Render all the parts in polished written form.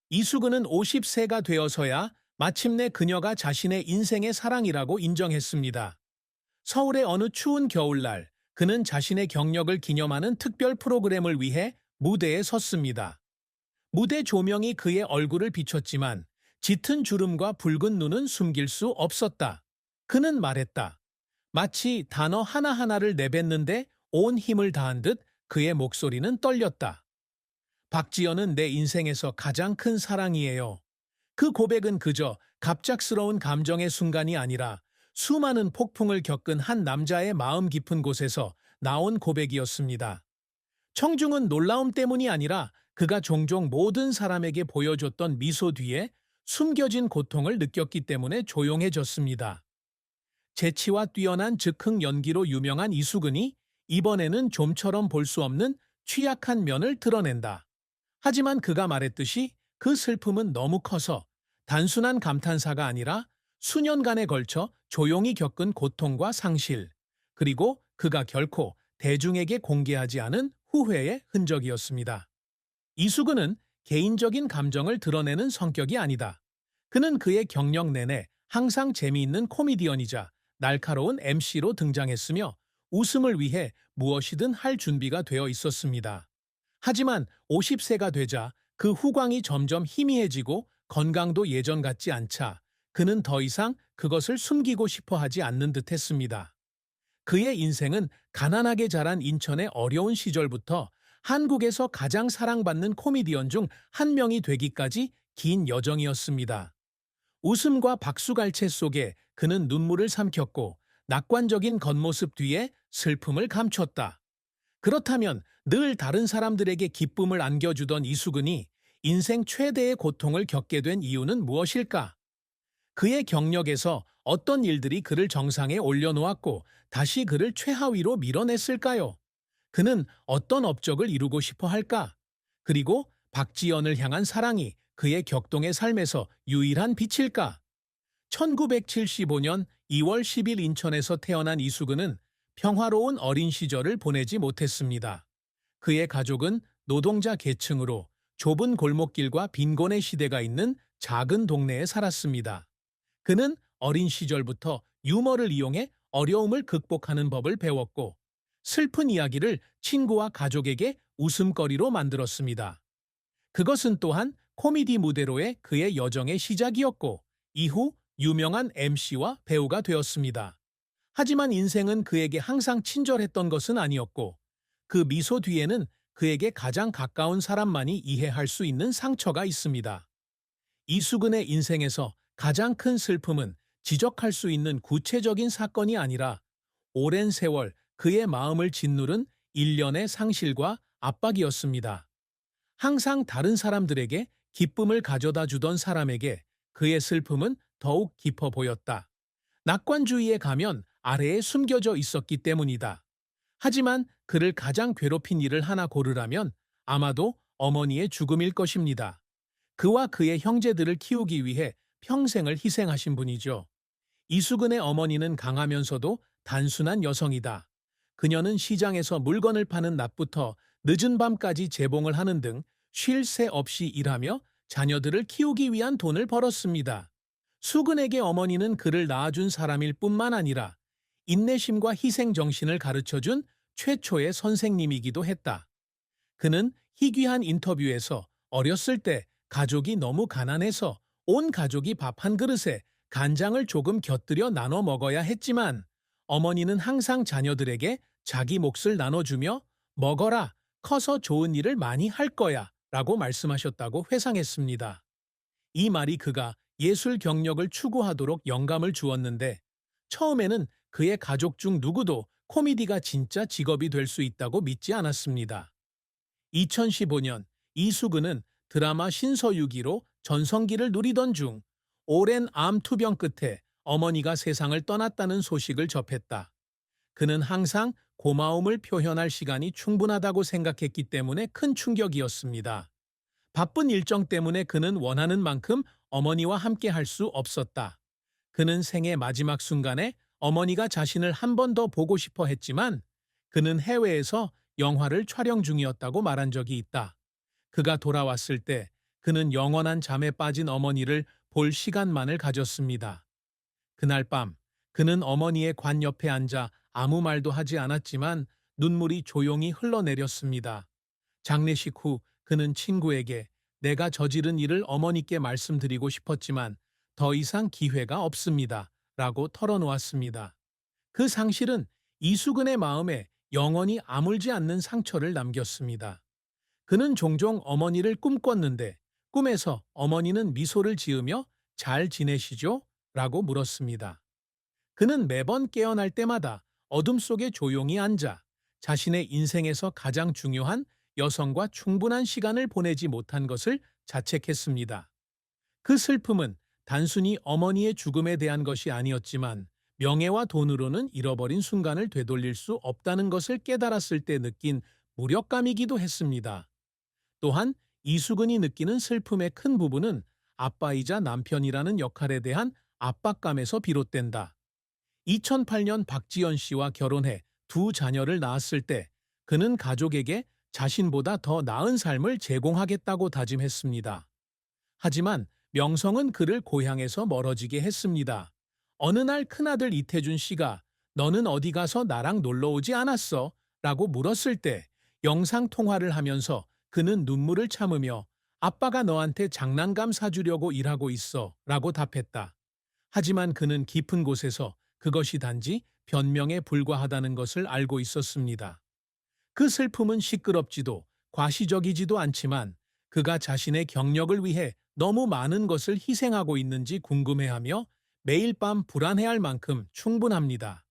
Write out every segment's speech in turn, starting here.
이수근은 50세가 되어서야 마침내 그녀가 자신의 인생의 사랑이라고 인정했습니다. 서울의 어느 추운 겨울날, 그는 자신의 경력을 기념하는 특별 프로그램을 위해 무대에 섰습니다. 무대 조명이 그의 얼굴을 비췄지만 짙은 주름과 붉은 눈은 숨길 수 없었다. 그는 말했다. 마치 단어 하나하나를 내뱉는데 온 힘을 다한 듯 그의 목소리는 떨렸다. 박지연은 내 인생에서 가장 큰 사랑이에요. 그 고백은 그저 갑작스러운 감정의 순간이 아니라 수많은 폭풍을 겪은 한 남자의 마음 깊은 곳에서 나온 고백이었습니다. 청중은 놀라움 때문이 아니라 그가 종종 모든 사람에게 보여줬던 미소 뒤에 숨겨진 고통을 느꼈기 때문에 조용해졌습니다. 재치와 뛰어난 즉흥 연기로 유명한 이수근이 이번에는 좀처럼 볼 수 없는 취약한 면을 드러낸다. 하지만 그가 말했듯이 그 슬픔은 너무 커서 단순한 감탄사가 아니라 수년간에 걸쳐 조용히 겪은 고통과 상실, 그리고 그가 결코 대중에게 공개하지 않은 후회의 흔적이었습니다. 이수근은 개인적인 감정을 드러내는 성격이 아니다. 그는 그의 경력 내내 항상 재미있는 코미디언이자 날카로운 MC로 등장했으며 웃음을 위해 무엇이든 할 준비가 되어 있었습니다. 하지만 50세가 되자 그 후광이 점점 희미해지고 건강도 예전 같지 않자 그는 더 이상 그것을 숨기고 싶어 하지 않는 듯 했습니다. 그의 인생은 가난하게 자란 인천의 어려운 시절부터 한국에서 가장 사랑받는 코미디언 중 한 명이 되기까지 긴 여정이었습니다. 웃음과 박수갈채 속에 그는 눈물을 삼켰고 낙관적인 겉모습 뒤에 슬픔을 감췄다. 그렇다면 늘 다른 사람들에게 기쁨을 안겨주던 이수근이 인생 최대의 고통을 겪게 된 이유는 무엇일까? 그의 경력에서 어떤 일들이 그를 정상에 올려놓았고 다시 그를 최하위로 밀어냈을까요? 그는 어떤 업적을 이루고 싶어 할까? 그리고 박지연을 향한 사랑이 그의 격동의 삶에서 유일한 빛일까? 1975년 2월 10일 인천에서 태어난 이수근은 평화로운 어린 시절을 보내지 못했습니다. 그의 가족은 노동자 계층으로 좁은 골목길과 빈곤의 시대가 있는 작은 동네에 살았습니다. 그는 어린 시절부터 유머를 이용해 어려움을 극복하는 법을 배웠고 슬픈 이야기를 친구와 가족에게 웃음거리로 만들었습니다. 그것은 또한 코미디 무대로의 그의 여정의 시작이었고 이후 유명한 MC와 배우가 되었습니다. 하지만 인생은 그에게 항상 친절했던 것은 아니었고 그 미소 뒤에는 그에게 가장 가까운 사람만이 이해할 수 있는 상처가 있습니다. 이수근의 인생에서 가장 큰 슬픔은 지적할 수 있는 구체적인 사건이 아니라 오랜 세월 그의 마음을 짓누른 일련의 상실과 압박이었습니다. 항상 다른 사람들에게 기쁨을 가져다 주던 사람에게 그의 슬픔은 더욱 깊어 보였다. 낙관주의에 가면 아래에 숨겨져 있었기 때문이다. 하지만 그를 가장 괴롭힌 일을 하나 고르라면 아마도 어머니의 죽음일 것입니다. 그와 그의 형제들을 키우기 위해 평생을 희생하신 분이죠. 이수근의 어머니는 강하면서도 단순한 여성이다. 그녀는 시장에서 물건을 파는 낮부터 늦은 밤까지 재봉을 하는 등 쉴 새 없이 일하며 자녀들을 키우기 위한 돈을 벌었습니다. 수근에게 어머니는 그를 낳아준 사람일 뿐만 아니라 인내심과 희생정신을 가르쳐준 최초의 선생님이기도 했다. 그는 희귀한 인터뷰에서 어렸을 때 가족이 너무 가난해서 온 가족이 밥 한 그릇에 간장을 조금 곁들여 나눠 먹어야 했지만 어머니는 항상 자녀들에게 자기 몫을 나눠주며 먹어라, 커서 좋은 일을 많이 할 거야 라고 말씀하셨다고 회상했습니다. 이 말이 그가 예술 경력을 추구하도록 영감을 주었는데 처음에는 그의 가족 중 누구도 코미디가 진짜 직업이 될 수 있다고 믿지 않았습니다. 2015년 이수근은 드라마 신서유기로 전성기를 누리던 중 오랜 암 투병 끝에 어머니가 세상을 떠났다는 소식을 접했다. 그는 항상 고마움을 표현할 시간이 충분하다고 생각했기 때문에 큰 충격이었습니다. 바쁜 일정 때문에 그는 원하는 만큼 어머니와 함께 할 수 없었다. 그는 생애 마지막 순간에 어머니가 자신을 한 번 더 보고 싶어 했지만 그는 해외에서 영화를 촬영 중이었다고 말한 적이 있다. 그가 돌아왔을 때 그는 영원한 잠에 빠진 어머니를 볼 시간만을 가졌습니다. 그날 밤 그는 어머니의 관 옆에 앉아 아무 말도 하지 않았지만 눈물이 조용히 흘러내렸습니다. 장례식 후 그는 친구에게 내가 저지른 일을 어머니께 말씀드리고 싶었지만 더 이상 기회가 없습니다. 라고 털어놓았습니다. 그 상실은 이수근의 마음에 영원히 아물지 않는 상처를 남겼습니다. 그는 종종 어머니를 꿈꿨는데 꿈에서 어머니는 미소를 지으며 잘 지내시죠? 라고 물었습니다. 그는 매번 깨어날 때마다 어둠 속에 조용히 앉아 자신의 인생에서 가장 중요한 여성과 충분한 시간을 보내지 못한 것을 자책했습니다. 그 슬픔은 단순히 어머니의 죽음에 대한 것이 아니었지만 명예와 돈으로는 잃어버린 순간을 되돌릴 수 없다는 것을 깨달았을 때 느낀 무력감이기도 했습니다. 또한 이수근이 느끼는 슬픔의 큰 부분은 아빠이자 남편이라는 역할에 대한 압박감에서 비롯된다. 2008년 박지연 씨와 결혼해 두 자녀를 낳았을 때 그는 가족에게 자신보다 더 나은 삶을 제공하겠다고 다짐했습니다. 하지만 명성은 그를 고향에서 멀어지게 했습니다. 어느 날 큰아들 이태준 씨가 너는 어디 가서 나랑 놀러 오지 않았어? 라고 물었을 때 영상통화를 하면서 그는 눈물을 참으며 아빠가 너한테 장난감 사주려고 일하고 있어 라고 답했다. 하지만 그는 깊은 곳에서 그것이 단지 변명에 불과하다는 것을 알고 있었습니다. 그 슬픔은 시끄럽지도 과시적이지도 않지만 그가 자신의 경력을 위해 너무 많은 것을 희생하고 있는지 궁금해하며 매일 밤 불안해할 만큼 충분합니다.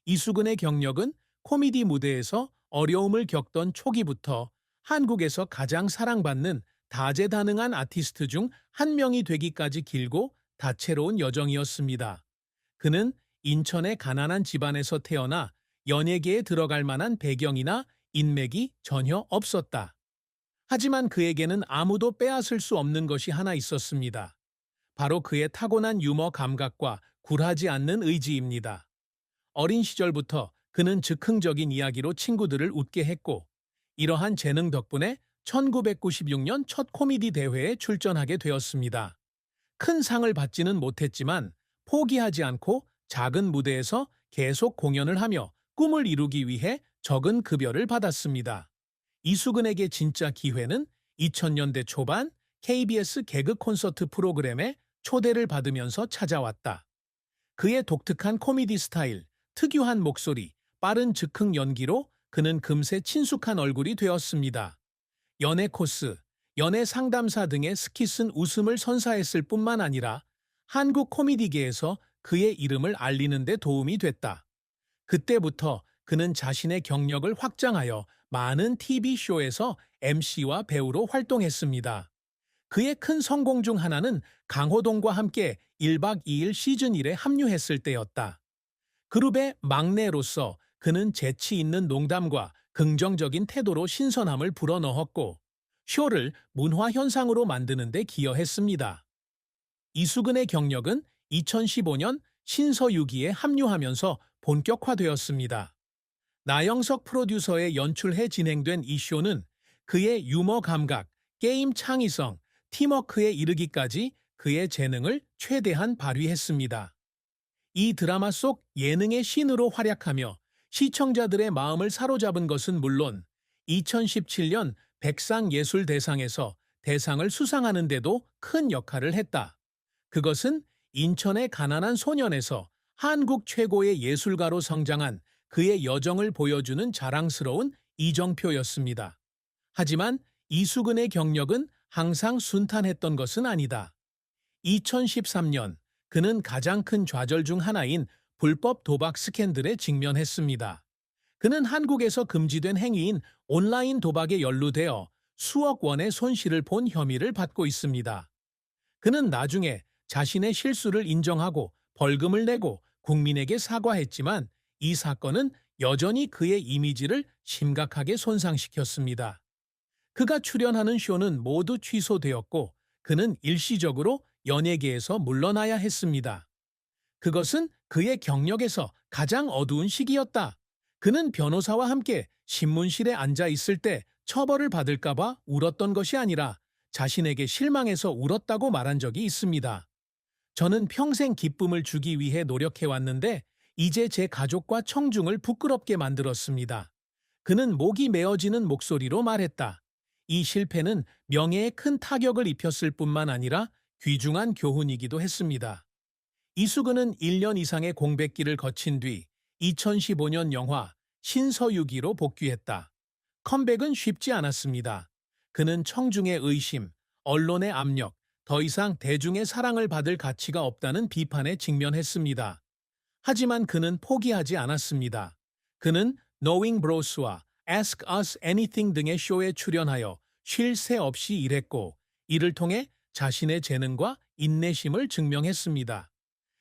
이수근의 경력은 코미디 무대에서 어려움을 겪던 초기부터 한국에서 가장 사랑받는 다재다능한 아티스트 중 한 명이 되기까지 길고 다채로운 여정이었습니다. 그는 인천의 가난한 집안에서 태어나 연예계에 들어갈 만한 배경이나 인맥이 전혀 없었다. 하지만 그에게는 아무도 빼앗을 수 없는 것이 하나 있었습니다. 바로 그의 타고난 유머 감각과 굴하지 않는 의지입니다. 어린 시절부터 그는 즉흥적인 이야기로 친구들을 웃게 했고, 이러한 재능 덕분에 1996년 첫 코미디 대회에 출전하게 되었습니다. 큰 상을 받지는 못했지만 포기하지 않고 작은 무대에서 계속 공연을 하며 꿈을 이루기 위해 적은 급여를 받았습니다. 이수근에게 진짜 기회는 2000년대 초반 KBS 개그 콘서트 프로그램에 초대를 받으면서 찾아왔다. 그의 독특한 코미디 스타일, 특유한 목소리, 빠른 즉흥 연기로 그는 금세 친숙한 얼굴이 되었습니다. 연애 코스, 연애 상담사 등의 스킷은 웃음을 선사했을 뿐만 아니라 한국 코미디계에서 그의 이름을 알리는 데 도움이 됐다. 그때부터 그는 자신의 경력을 확장하여 많은 TV쇼에서 MC와 배우로 활동했습니다. 그의 큰 성공 중 하나는 강호동과 함께 1박 2일 시즌 1에 합류했을 때였다. 그룹의 막내로서 그는 재치 있는 농담과 긍정적인 태도로 신선함을 불어넣었고 쇼를 문화현상으로 만드는 데 기여했습니다. 이수근의 경력은 2015년 신서유기에 합류하면서 본격화되었습니다. 나영석 프로듀서의 연출해 진행된 이 쇼는 그의 유머 감각, 게임 창의성, 팀워크에 이르기까지 그의 재능을 최대한 발휘했습니다. 이 드라마 속 예능의 신으로 활약하며 시청자들의 마음을 사로잡은 것은 물론 2017년 백상예술대상에서 대상을 수상하는 데도 큰 역할을 했다. 그것은 인천의 가난한 소년에서 한국 최고의 예술가로 성장한 그의 여정을 보여주는 자랑스러운 이정표였습니다. 하지만 이수근의 경력은 항상 순탄했던 것은 아니다. 2013년 그는 가장 큰 좌절 중 하나인 불법 도박 스캔들에 직면했습니다. 그는 한국에서 금지된 행위인 온라인 도박에 연루되어 수억 원의 손실을 본 혐의를 받고 있습니다. 그는 나중에 자신의 실수를 인정하고 벌금을 내고 국민에게 사과했지만 이 사건은 여전히 그의 이미지를 심각하게 손상시켰습니다. 그가 출연하는 쇼는 모두 취소되었고 그는 일시적으로 연예계에서 물러나야 했습니다. 그것은 그의 경력에서 가장 어두운 시기였다. 그는 변호사와 함께 신문실에 앉아 있을 때 처벌을 받을까봐 울었던 것이 아니라 자신에게 실망해서 울었다고 말한 적이 있습니다. 저는 평생 기쁨을 주기 위해 노력해왔는데 이제 제 가족과 청중을 부끄럽게 만들었습니다. 그는 목이 메어지는 목소리로 말했다. 이 실패는 명예에 큰 타격을 입혔을 뿐만 아니라 귀중한 교훈이기도 했습니다. 이수근은 1년 이상의 공백기를 거친 뒤 2015년 영화 신서유기로 복귀했다. 컴백은 쉽지 않았습니다. 그는 청중의 의심, 언론의 압력, 더 이상 대중의 사랑을 받을 가치가 없다는 비판에 직면했습니다. 하지만 그는 포기하지 않았습니다. 그는 Knowing Bros와 Ask Us Anything 등의 쇼에 출연하여 쉴 새 없이 일했고, 이를 통해 자신의 재능과 인내심을 증명했습니다.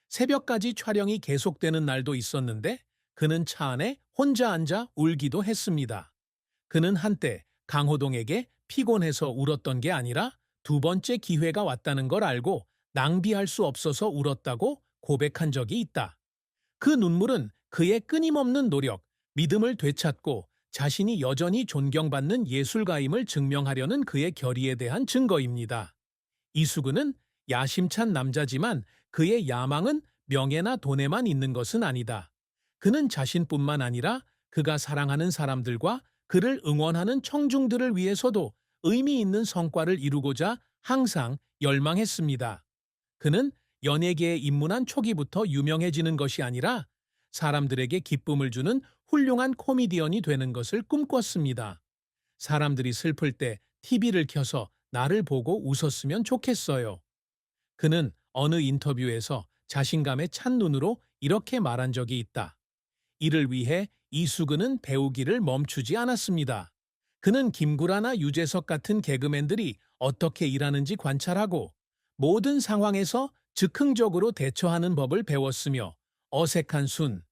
새벽까지 촬영이 계속되는 날도 있었는데 그는 차 안에 혼자 앉아 울기도 했습니다. 그는 한때 강호동에게 피곤해서 울었던 게 아니라 두 번째 기회가 왔다는 걸 알고 낭비할 수 없어서 울었다고 고백한 적이 있다. 그 눈물은 그의 끊임없는 노력, 믿음을 되찾고 자신이 여전히 존경받는 예술가임을 증명하려는 그의 결의에 대한 증거입니다. 이수근은 야심찬 남자지만 그의 야망은 명예나 돈에만 있는 것은 아니다. 그는 자신뿐만 아니라 그가 사랑하는 사람들과 그를 응원하는 청중들을 위해서도 의미 있는 성과를 이루고자 항상 열망했습니다. 그는 연예계에 입문한 초기부터 유명해지는 것이 아니라 사람들에게 기쁨을 주는 훌륭한 코미디언이 되는 것을 꿈꿨습니다. 사람들이 슬플 때 TV를 켜서 나를 보고 웃었으면 좋겠어요. 그는 어느 인터뷰에서 자신감에 찬 눈으로 이렇게 말한 적이 있다. 이를 위해 이수근은 배우기를 멈추지 않았습니다. 그는 김구라나 유재석 같은 개그맨들이 어떻게 일하는지 관찰하고 모든 상황에서 즉흥적으로 대처하는 법을 배웠으며 어색한 순